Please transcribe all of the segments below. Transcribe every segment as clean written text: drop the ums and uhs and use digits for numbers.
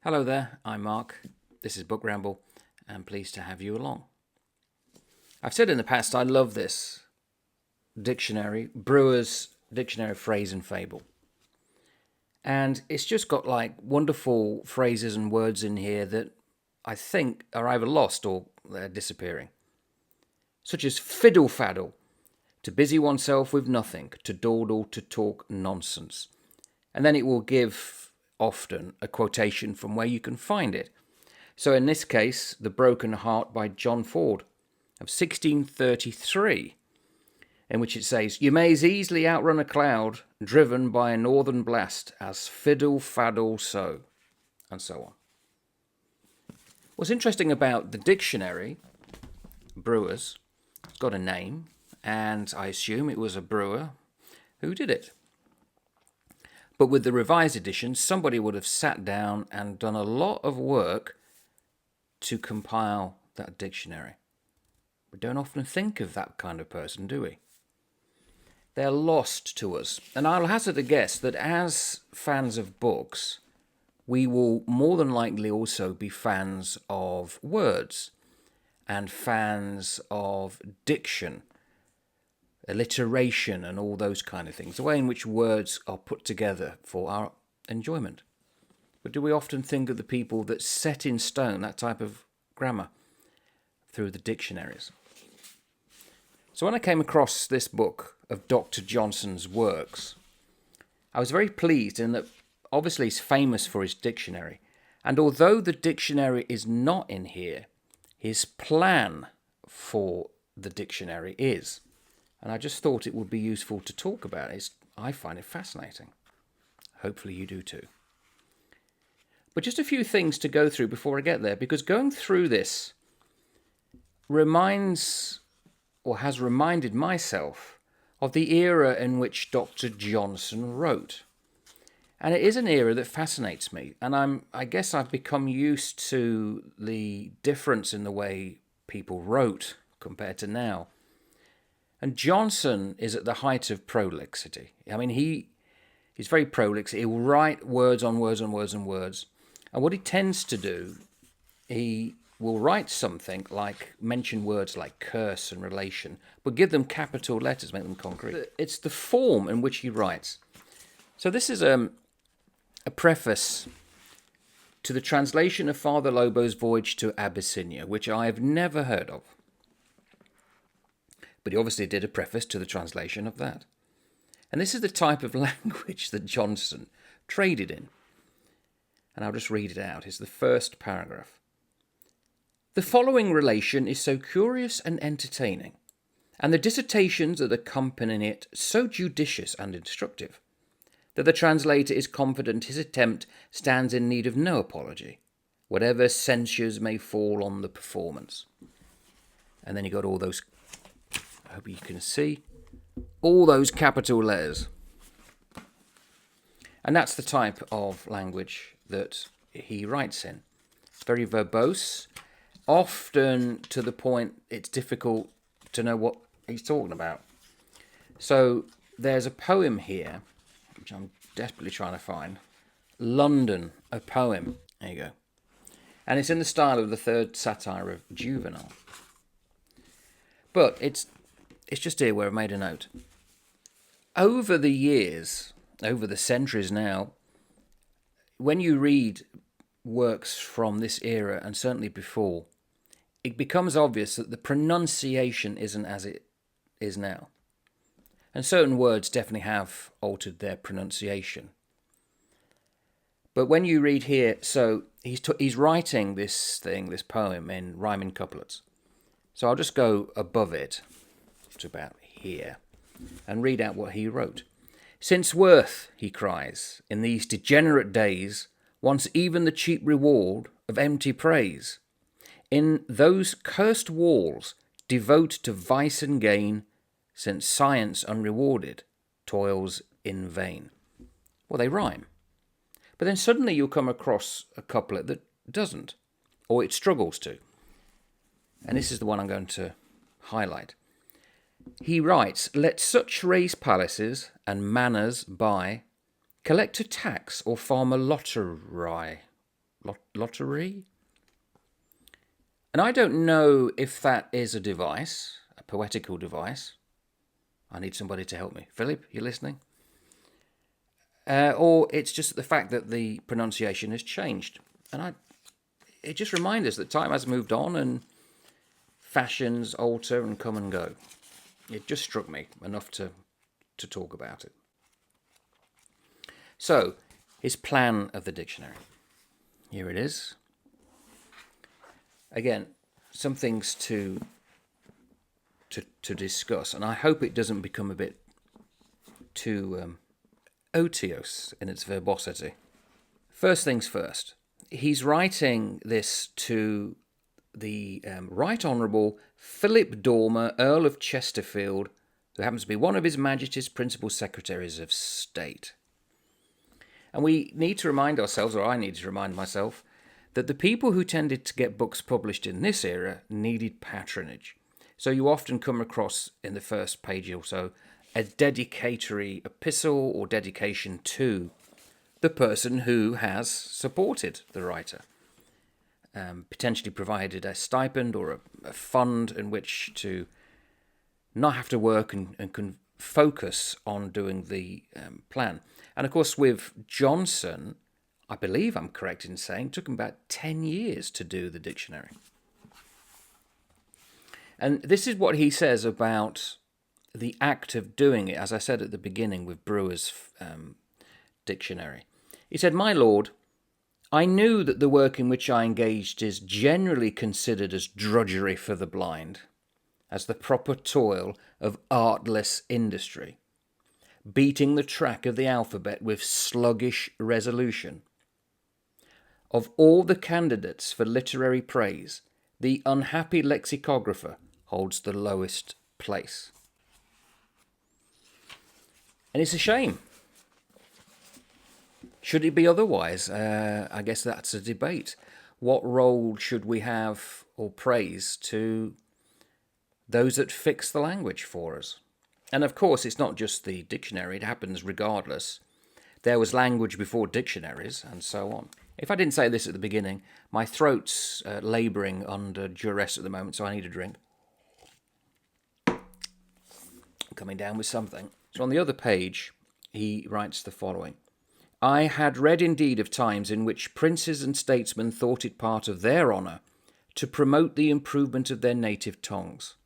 Hello there, I'm Mark. This is Book Ramble, and pleased to have you along. I've said in the past I love this dictionary, Brewer's Dictionary of Phrase and Fable. And it's just got like wonderful phrases and words in here that I think are either lost or they're disappearing. Such as fiddle faddle, to busy oneself with nothing, to dawdle, to talk nonsense. And then it will give often a quotation from where you can find it. So in this case, The Broken Heart by John Ford of 1633, in which it says, "You may as easily outrun a cloud driven by a northern blast as fiddle faddle so," and so on. What's interesting about the dictionary, Brewers, it's got a name, and I assume it was a brewer who did it. But with the revised edition, somebody would have sat down and done a lot of work to compile that dictionary. We don't often think of that kind of person, do we? They're lost to us. And I'll hazard a guess that as fans of books, we will more than likely also be fans of words and fans of diction, alliteration, and all those kind of things, the way in which words are put together for our enjoyment. But do we often think of the people that set in stone that type of grammar through the dictionaries? So when I came across this book of Dr. Johnson's works, I was very pleased in that obviously he's famous for his dictionary. And although the dictionary is not in here, his plan for the dictionary is. And I just thought it would be useful to talk about it. I find it fascinating. Hopefully you do too. But just a few things to go through before I get there, because going through this reminds, or has reminded myself, of the era in which Dr. Johnson wrote. And it is an era that fascinates me. And I guess I've become used to the difference in the way people wrote compared to now. And Johnson is at the height of prolixity. I mean, he's very prolix. He will write words on words on words on words. And what he tends to do, he will write something like, mention words like curse and relation, but give them capital letters, make them concrete. It's the form in which he writes. So this is a preface to the translation of Father Lobo's Voyage to Abyssinia, which I have never heard of. But he obviously did a preface to the translation of that. And this is the type of language that Johnson traded in. And I'll just read it out. It's the first paragraph. "The following relation is so curious and entertaining, and the dissertations that accompany it so judicious and instructive, that the translator is confident his attempt stands in need of no apology, whatever censures may fall on the performance." And then you got all those, I hope you can see, all those capital letters. And that's the type of language that he writes in. It's very verbose, often to the point it's difficult to know what he's talking about. So there's a poem here, which I'm desperately trying to find. London, a poem. There you go. And it's in the style of the third satire of Juvenal. But it's just here where I made a note. Over the years, over the centuries now, when you read works from this era, and certainly before, it becomes obvious that the pronunciation isn't as it is now. And certain words definitely have altered their pronunciation. But when you read here, so he's writing this poem in rhyming couplets. So I'll just go above it to about here and read out what he wrote. "Since worth," he cries, "in these degenerate days wants even the cheap reward of empty praise, in those cursed walls devote to vice and gain, since science unrewarded toils in vain." Well, they rhyme. But then suddenly you'll come across a couplet that doesn't, or it struggles to. And this is the one I'm going to highlight. He writes, "Let such raise palaces and manors buy, collect a tax or farm a lottery." lottery. And I don't know if that is a device, a poetical device. I need somebody to help me. Philip, you listening? Or it's just the fact that the pronunciation has changed. And it just reminds us that time has moved on and fashions alter and come and go. It just struck me enough to talk about it. So, his plan of the dictionary. Here it is. Again, some things to discuss, and I hope it doesn't become a bit too otiose in its verbosity. First things first, he's writing this to the Right Honourable Philip Dormer, Earl of Chesterfield, who happens to be one of His Majesty's principal secretaries of state. And we need to remind ourselves, or I need to remind myself, that the people who tended to get books published in this era needed patronage. So you often come across in the first page or so a dedicatory epistle or dedication to the person who has supported the writer, potentially provided a stipend or a fund in which to not have to work and can focus on doing the plan. And of course with Johnson, I believe I'm correct in saying, it took him about 10 years to do the dictionary. And this is what he says about the act of doing it, as I said at the beginning with Brewer's dictionary. He said, "My lord, I knew that the work in which I engaged is generally considered as drudgery for the blind, as the proper toil of artless industry, beating the track of the alphabet with sluggish resolution. Of all the candidates for literary praise, the unhappy lexicographer holds the lowest place." And it's a shame. Should it be otherwise? I guess that's a debate. What role should we have or praise to those that fix the language for us? And of course, it's not just the dictionary. It happens regardless. There was language before dictionaries and so on. If I didn't say this at the beginning, my throat's labouring under duress at the moment, so I need a drink. Coming down with something. So on the other page, he writes the following. "I had read indeed of times in which princes and statesmen thought it part of their honour to promote the improvement of their native tongues,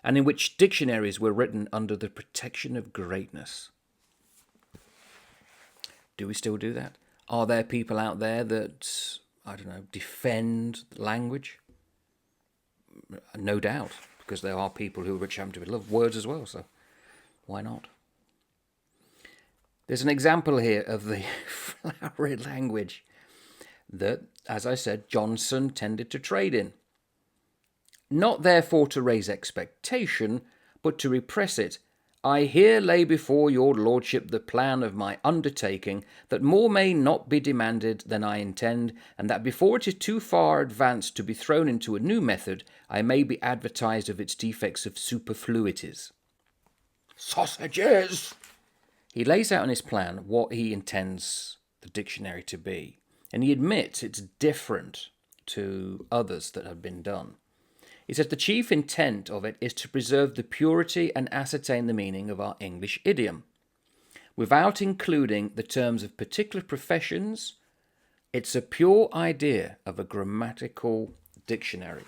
and in which dictionaries were written under the protection of greatness." Do we still do that? Are there people out there that, I don't know, defend language? No doubt, because there are people who happen to love words as well, so why not? There's an example here of the flowery language that, as I said, Johnson tended to trade in. "Not therefore to raise expectation, but to repress it, I here lay before your lordship the plan of my undertaking, that more may not be demanded than I intend, and that before it is too far advanced to be thrown into a new method, I may be advertised of its defects of superfluities." Sausages! He lays out in his plan what he intends the dictionary to be, and he admits it's different to others that have been done. He says the chief intent of it is to preserve the purity and ascertain the meaning of our English idiom. Without including the terms of particular professions, it's a pure idea of a grammatical dictionary.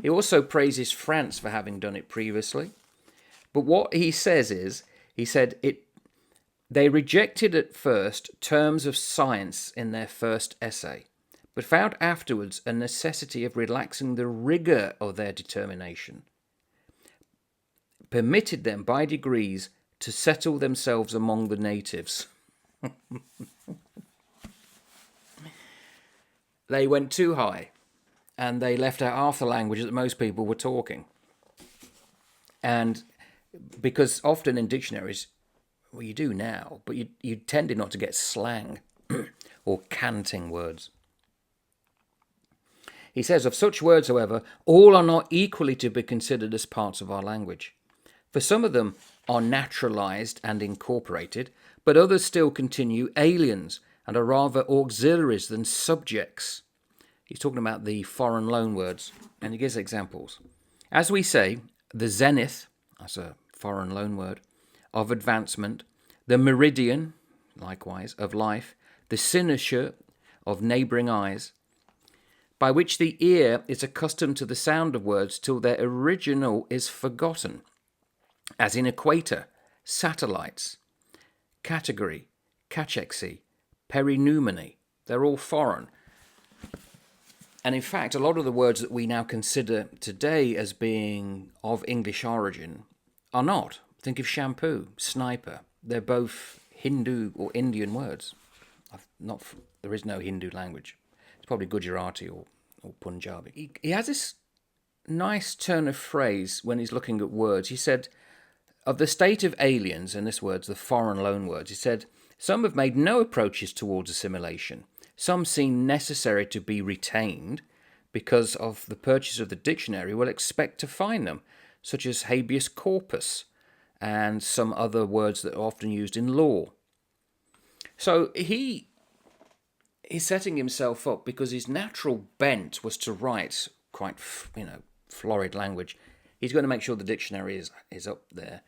He also praises France for having done it previously. But what he says is, he said they rejected at first terms of science in their first essay, but found afterwards a necessity of relaxing the rigour of their determination, permitted them by degrees to settle themselves among the natives. They went too high, and they left out half the language that most people were talking. And because often in dictionaries, well, you do now, but you tended not to get slang or canting words. He says, of such words, however, all are not equally to be considered as parts of our language. For some of them are naturalised and incorporated, but others still continue aliens and are rather auxiliaries than subjects. He's talking about the foreign loanwords, and he gives examples. As we say, the zenith, that's a foreign loanword, of advancement, the meridian, likewise, of life, the cynosure of neighbouring eyes, by which the ear is accustomed to the sound of words till their original is forgotten, as in equator, satellites, category, cachexy, perinumeny. They're all foreign. And in fact, a lot of the words that we now consider today as being of English origin are not. Think of shampoo, sniper. They're both Hindu or Indian words. There is no Hindu language. It's probably Gujarati or Punjabi. He has this nice turn of phrase when he's looking at words. He said, of the state of aliens, in this words, the foreign loan words, he said, some have made no approaches towards assimilation. Some seem necessary to be retained because of the purchase of the dictionary will expect to find them, such as habeas corpus and some other words that are often used in law. So he's setting himself up because his natural bent was to write quite, florid language. He's going to make sure the dictionary is up there,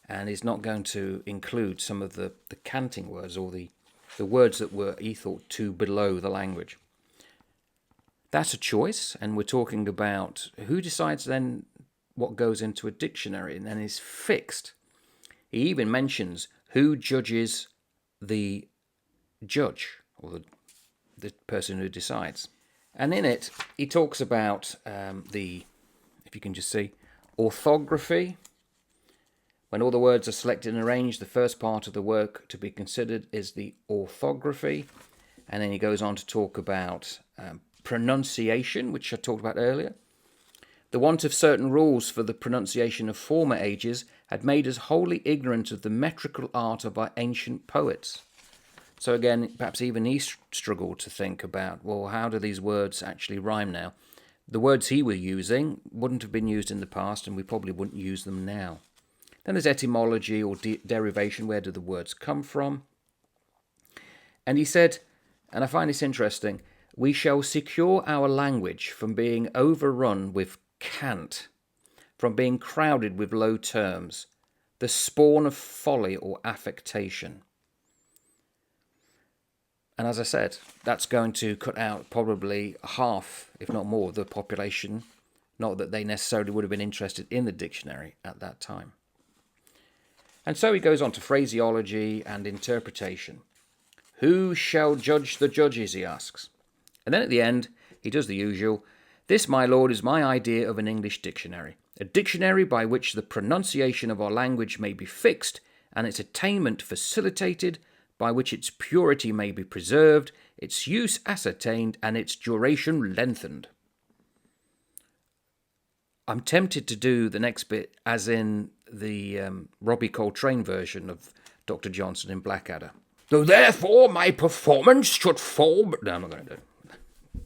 and he's not going to include some of the canting words or the words that were, he thought, too below the language. That's a choice, and we're talking about who decides then what goes into a dictionary, and then is fixed. He even mentions who judges the judge, or the person who decides. And in it, he talks about if you can just see, orthography. When all the words are selected and arranged, the first part of the work to be considered is the orthography. And then he goes on to talk about pronunciation, which I talked about earlier. The want of certain rules for the pronunciation of former ages had made us wholly ignorant of the metrical art of our ancient poets. So again, perhaps even he struggled to think about, well, how do these words actually rhyme now? The words he was using wouldn't have been used in the past, and we probably wouldn't use them now. Then there's etymology or derivation. Where do the words come from? And he said, and I find this interesting, we shall secure our language from being overrun with cant, from being crowded with low terms, the spawn of folly or affectation. And as I said, that's going to cut out probably half, if not more, of the population. Not that they necessarily would have been interested in the dictionary at that time. And so he goes on to phraseology and interpretation. Who shall judge the judges, he asks. And then at the end, he does the usual. This, my lord, is my idea of an English dictionary. A dictionary by which the pronunciation of our language may be fixed and its attainment facilitated, by which its purity may be preserved, its use ascertained, and its duration lengthened. I'm tempted to do the next bit as in the Robbie Coltrane version of Dr. Johnson in Blackadder. Though therefore my performance should fall... No, I'm not going to do it.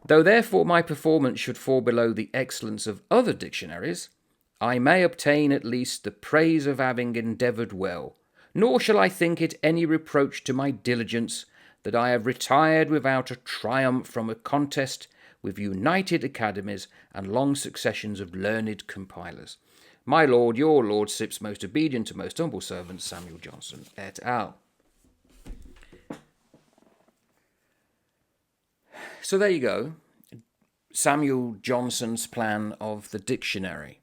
Though therefore my performance should fall below the excellence of other dictionaries, I may obtain at least the praise of having endeavoured well, nor shall I think it any reproach to my diligence that I have retired without a triumph from a contest with united academies and long successions of learned compilers. My lord, your lordship's most obedient and most humble servant, Samuel Johnson, et al. So there you go. Samuel Johnson's plan of the dictionary.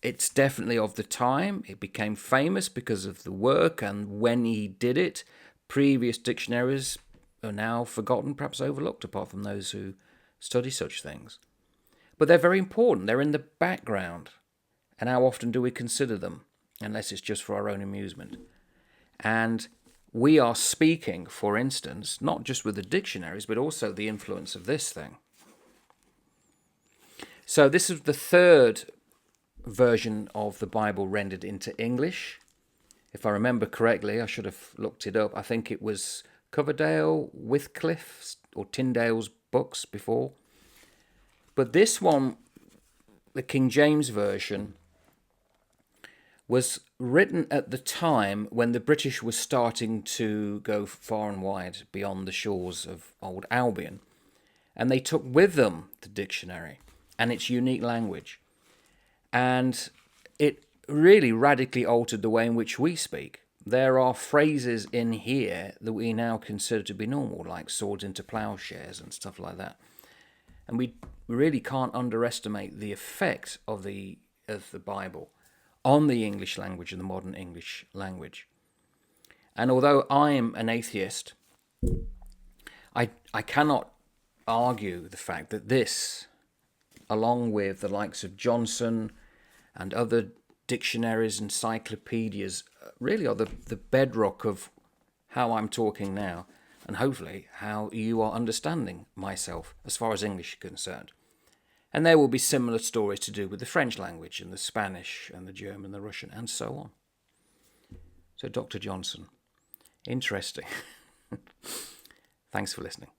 It's definitely of the time. It became famous because of the work and when he did it. Previous dictionaries are now forgotten, perhaps overlooked, apart from those who study such things. But they're very important. They're in the background. And how often do we consider them? Unless it's just for our own amusement. And we are speaking, for instance, not just with the dictionaries, but also the influence of this thing. So this is the third version of the Bible rendered into English. If I remember correctly, I should have looked it up. I think it was Coverdale, Wycliffe, or Tyndale's books before. But this one, the King James Version, was written at the time when the British were starting to go far and wide beyond the shores of old Albion. And they took with them the dictionary and its unique language. And it really radically altered the way in which we speak. There are phrases in here that we now consider to be normal, like swords into plowshares and stuff like that. And we really can't underestimate the effect of the Bible on the English language and the modern English language. And although I'm an atheist, I cannot argue the fact that this, along with the likes of Johnson and other dictionaries, encyclopedias, really are the bedrock of how I'm talking now, and hopefully how you are understanding myself as far as English is concerned. And there will be similar stories to do with the French language and the Spanish and the German, the Russian, and so on. So Dr. Johnson, interesting. Thanks for listening.